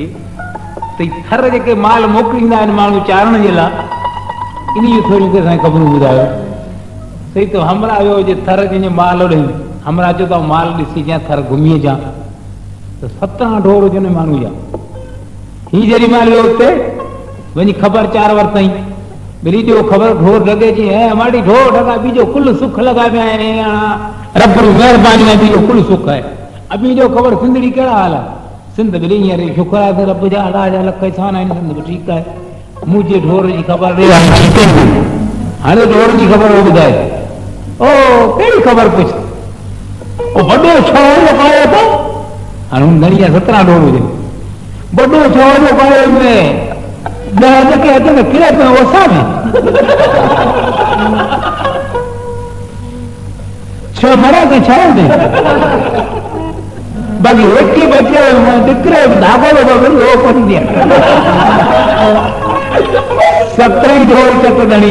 तो थर जेके माल मोकिलींदा आहिनि माण्हू चारण जे लाइ, इन जूं थोरियूं असांखे ख़बरूं ॿुधायो। सही तो हमरा वियो जे थर जंहिंजो माल ओॾे हमरा चयो त माल ॾिसी अचां, थर घुमी अचां, त 17 ढोर हुजनि माण्हू जा। हीउ जेॾी महिल वियो हुते वञी ख़बर चार वरितई, ॿिली ॾियो ख़बर ढोर लॻे जी ऐं माड़ी ढोर लॻा, बीजो कुल सुख लॻा पिया आहिनि, रब महिरबानी आहे, बीजो कुल सुख आहे। अभी जो ख़बर सिंधड़ी कहिड़ा हाल आहे? सिंध ॿिली हींअर शुक्र आहे रब जा अड़ा लख एहसान आहिनि, सिंध बि ठीकु आहे। मुंहिंजे ढोर जी ख़बर ॾे, हाणे ढोर जी ख़बर ॿुधाए। ओ कहिड़ी ख़बर पुछ, वॾो छो पायो थो, हाणे हुन घणी 17 ढोर हुजनि, वॾो छो पायो में 10 जेके अचनि किरे पियो ओसा में छो भरा के छा बाक़ी रोटी बचे निकरे धागो वो पड़ी दिया 17 ढोर चक गणी